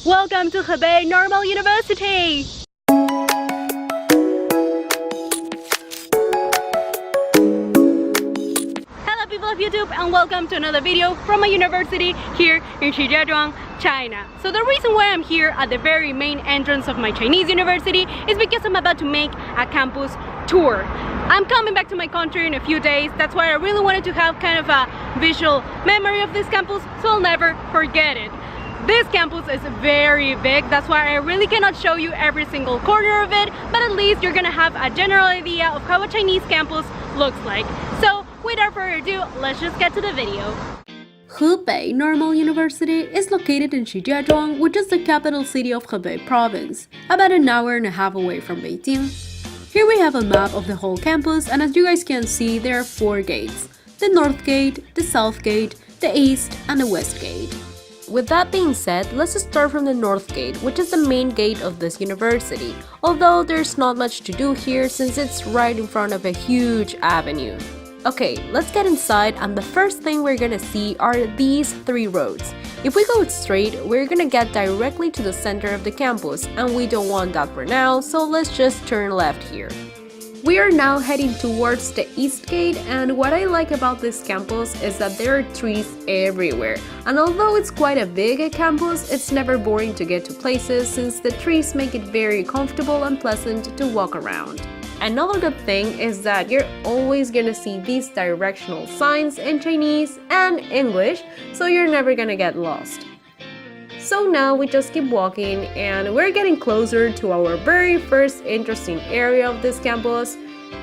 Welcome to Hebei Normal University! Hello people of YouTube and welcome to another video from my university here in Shijiazhuang, China. So the reason why I'm here at the very main entrance of my Chinese university is because I'm about to make a campus tour. I'm coming back to my country in a few days. That's why I really wanted to have kind of a visual memory of this campus so I'll never forget it. This campus is very big, that's why I really cannot show you every single corner of it, but at least you're gonna have a general idea of how a Chinese campus looks like. So without further ado, let's just get to the video. Hebei Normal University is located in Shijiazhuang, which is the capital city of Hebei province, about an hour and a half away from Beijing. Here we have a map of the whole campus, and as you guys can see, there are 4 gates: the North Gate, the South Gate, the East, and the West Gate. With that being said, let's just start from the North Gate, which is the main gate of this university, although there's not much to do here since it's right in front of a huge avenue. Okay, let's get inside, and the first thing we're gonna see are these 3 roads. If we go straight, we're gonna get directly to the center of the campus, and we don't want that for now, so let's just turn left here. We are now heading towards the East Gate, and what I like about this campus is that there are trees everywhere. And although it's quite a big campus, it's never boring to get to places since the trees make it very comfortable and pleasant to walk around. Another good thing is that you're always gonna see these directional signs in Chinese and English, so you're never gonna get lost. So now we just keep walking and we're getting closer to our very first interesting area of this campus.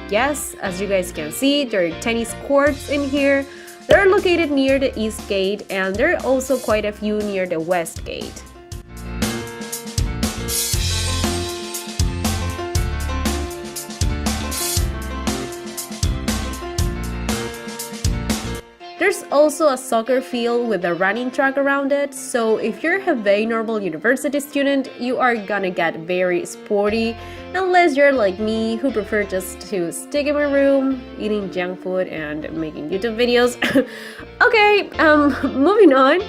Yes, as you guys can see, there are tennis courts in here. They're located near the East Gate, and there are also quite a few near the West Gate. There's also a soccer field with a running track around it, so if you're a Hebei Normal University student, you are gonna get very sporty, unless you're like me who prefer just to stick in my room, eating junk food and making YouTube videos. Okay, moving on.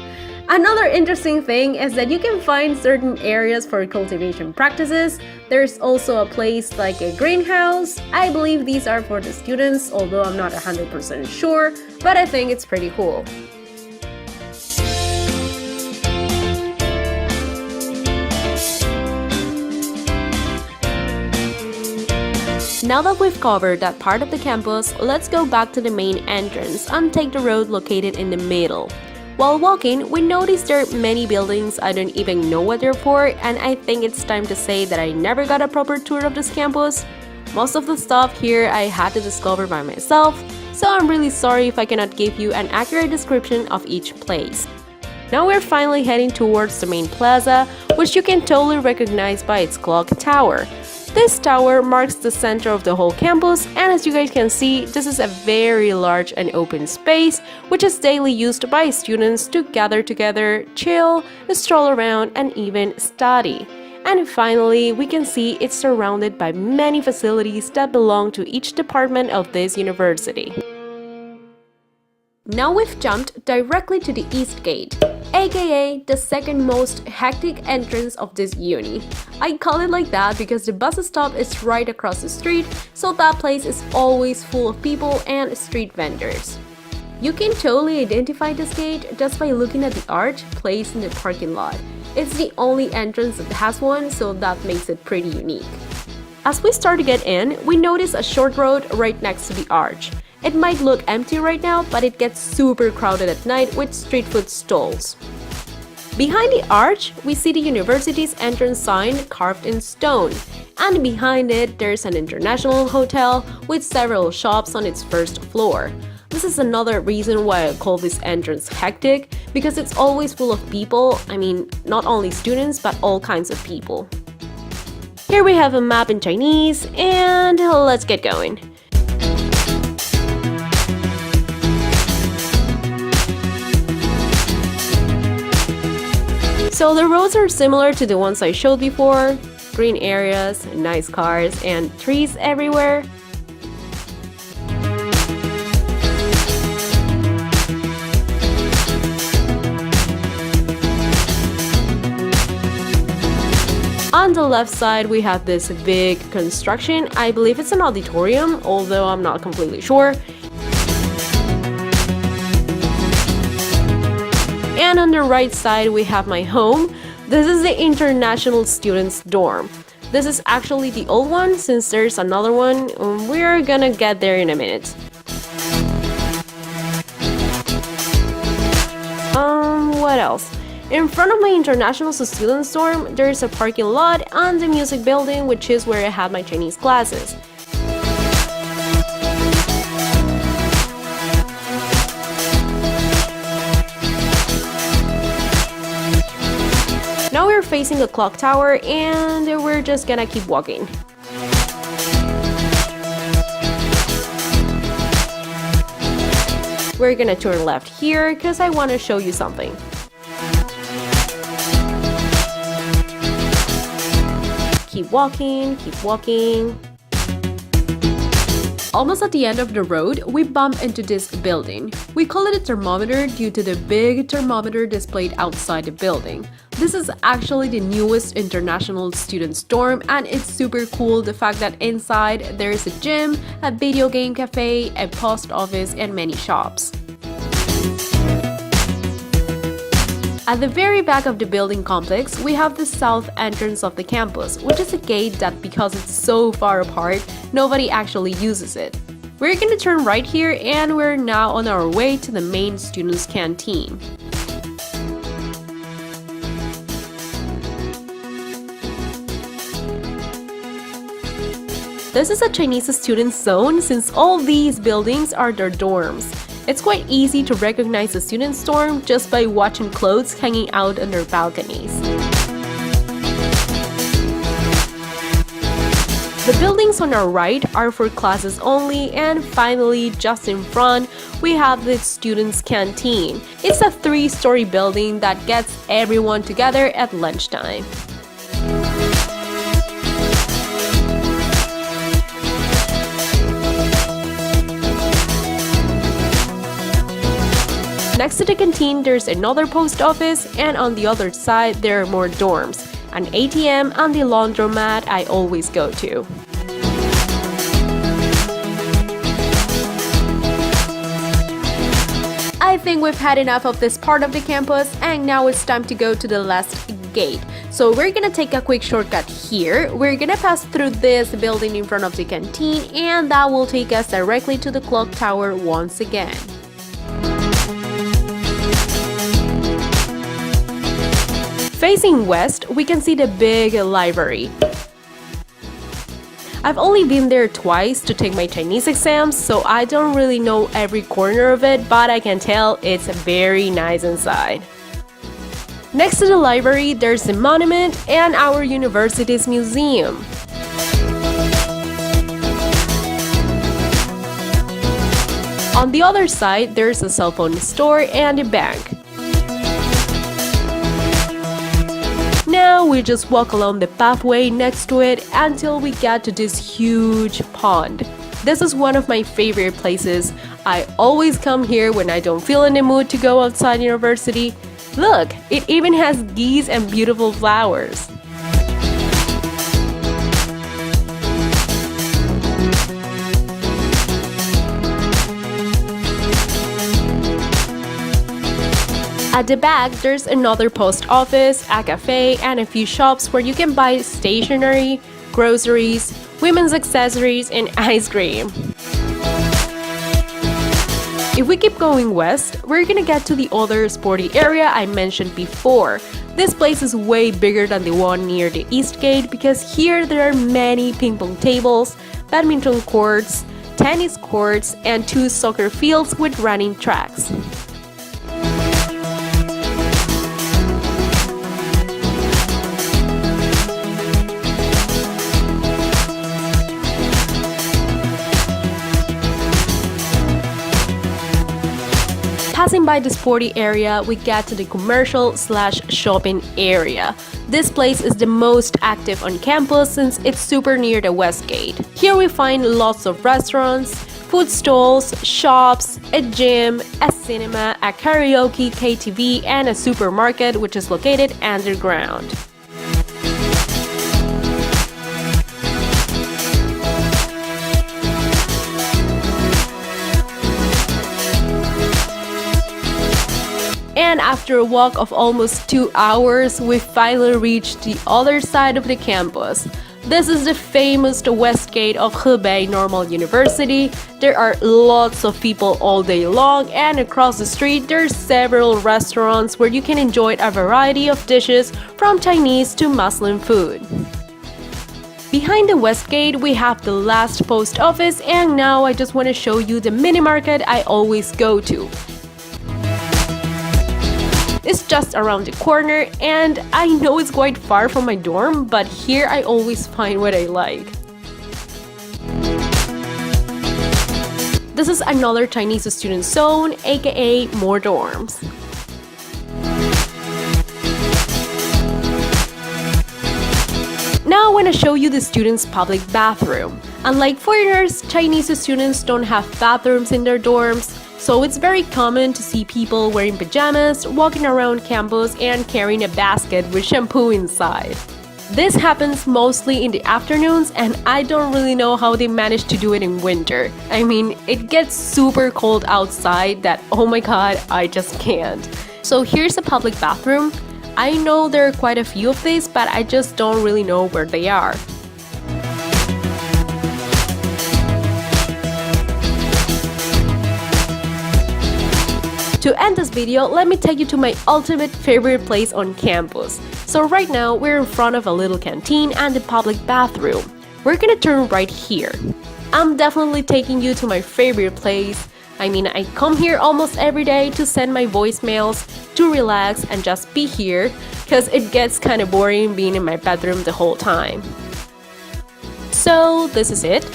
Another interesting thing is that you can find certain areas for cultivation practices. There's also a place like a greenhouse. I believe these are for the students, although I'm not 100% sure, but I think it's pretty cool. Now that we've covered that part of the campus, let's go back to the main entrance and take the road located in the middle. While walking, we noticed there are many buildings I don't even know what they're for, and I think it's time to say that I never got a proper tour of this campus. Most of the stuff here I had to discover by myself, so I'm really sorry if I cannot give you an accurate description of each place. Now we're finally heading towards the main plaza, which you can totally recognize by its clock tower. This tower marks the center of the whole campus, and as you guys can see, this is a very large and open space, which is daily used by students to gather together, chill, stroll around, and even study. And finally, we can see it's surrounded by many facilities that belong to each department of this university. Now we've jumped directly to the East Gate, aka the second most hectic entrance of this uni. I call it like that because the bus stop is right across the street, so that place is always full of people and street vendors. You can totally identify this gate just by looking at the arch placed in the parking lot. It's the only entrance that has one, so that makes it pretty unique. As we start to get in, we notice a short road right next to the arch. It might look empty right now, but it gets super crowded at night with street food stalls. Behind the arch, we see the university's entrance sign carved in stone, and behind it, there's an international hotel with several shops on its first floor. This is another reason why I call this entrance hectic, because it's always full of people. I mean, not only students, but all kinds of people. Here we have a map in Chinese, and let's get going. So the roads are similar to the ones I showed before. Green areas, nice cars, and trees everywhere. On the left side, we have this big construction. I believe it's an auditorium, although I'm not completely sure. And on the right side, we have my home. This is the international students dorm. This is actually the old one, since there's another one. We're gonna get there in a minute. What else? In front of my international students dorm, there's a parking lot and the music building, which is where I had my Chinese classes. Now we're facing the clock tower and we're just gonna keep walking. We're gonna turn left here because I want to show you something. Keep walking, keep walking. Almost at the end of the road, we bump into this building. We call it a thermometer due to the big thermometer displayed outside the building. This is actually the newest international students dorm, and it's super cool the fact that inside there is a gym, a video game cafe, a post office, and many shops. At the very back of the building complex, we have the south entrance of the campus, which is a gate that, because it's so far apart, nobody actually uses it. We're gonna turn right here and we're now on our way to the main students' canteen. This is a Chinese student zone since all these buildings are their dorms. It's quite easy to recognize a student's dorm just by watching clothes hanging out on their balconies. The buildings on our right are for classes only, and finally, just in front, we have the students' canteen. It's a 3-story building that gets everyone together at lunchtime. Next to the canteen, there's another post office, and on the other side, there are more dorms, an ATM, and the laundromat I always go to. I think we've had enough of this part of the campus, and now it's time to go to the last gate. So we're gonna take a quick shortcut here. We're gonna pass through this building in front of the canteen, and that will take us directly to the clock tower once again. Facing west, we can see the big library. I've only been there twice to take my Chinese exams, so I don't really know every corner of it, but I can tell it's very nice inside. Next to the library, there's a monument and our university's museum. On the other side, there's a cell phone store and a bank. Now we just walk along the pathway next to it until we get to this huge pond. This is one of my favorite places. I always come here when I don't feel in the mood to go outside university. Look, it even has geese and beautiful flowers. At the back, there's another post office, a cafe, and a few shops where you can buy stationery, groceries, women's accessories, and ice cream. If we keep going west, we're gonna get to the other sporty area I mentioned before. This place is way bigger than the one near the east gate because here there are many ping pong tables, badminton courts, tennis courts, and 2 soccer fields with running tracks. Passing by the sporty area, we get to the commercial/shopping area. This place is the most active on campus since it's super near the west gate. Here we find lots of restaurants, food stalls, shops, a gym, a cinema, a karaoke, KTV, and a supermarket which is located underground. And after a walk of almost 2 hours, we finally reached the other side of the campus. This is the famous West Gate of Hebei Normal University. There are lots of people all day long, and across the street there are several restaurants where you can enjoy a variety of dishes from Chinese to Muslim food. Behind the West Gate, we have the last post office, and now I just want to show you the mini market I always go to. It's just around the corner, and I know it's quite far from my dorm, but here I always find what I like. This is another Chinese student zone, aka more dorms. Now I want to show you the students' public bathroom. Unlike foreigners, Chinese students don't have bathrooms in their dorms, so it's very common to see people wearing pajamas, walking around campus, and carrying a basket with shampoo inside. This happens mostly in the afternoons, and I don't really know how they manage to do it in winter. I mean, it gets super cold outside that, oh my god, I just can't. So here's a public bathroom. I know there are quite a few of these, but I just don't really know where they are. To end this video, let me take you to my ultimate favorite place on campus. So right now, we're in front of a little canteen and the public bathroom. We're gonna turn right here. I'm definitely taking you to my favorite place. I mean, I come here almost every day to send my voicemails, to relax and just be here, because it gets kind of boring being in my bedroom the whole time. So this is it.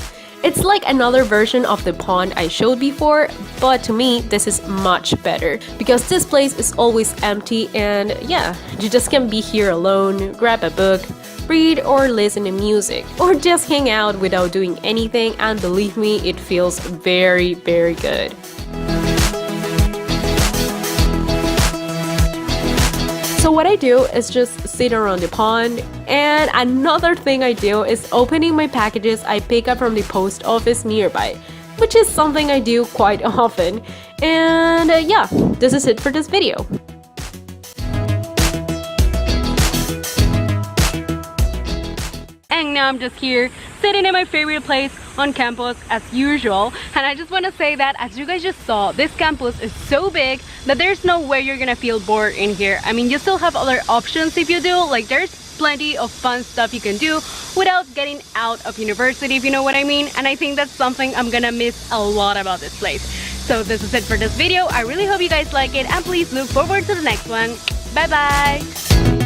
It's like another version of the pond I showed before, but to me, this is much better because this place is always empty and yeah, you just can be here alone, grab a book, read or listen to music, or just hang out without doing anything, and believe me, it feels very, very good. So what I do is just sit around the pond, and another thing I do is opening my packages I pick up from the post office nearby, which is something I do quite often. And yeah, this is it for this video. And now I'm just here sitting in my favorite place on campus as usual, and I just want to say that as you guys just saw, this campus is so big that there's no way you're gonna feel bored in here. I mean, you still have other options if you do, like there's plenty of fun stuff you can do without getting out of university, if you know what I mean, and I think that's something I'm gonna miss a lot about this place. So this is it for this video. I really hope you guys like it, and please look forward to the next one. Bye bye.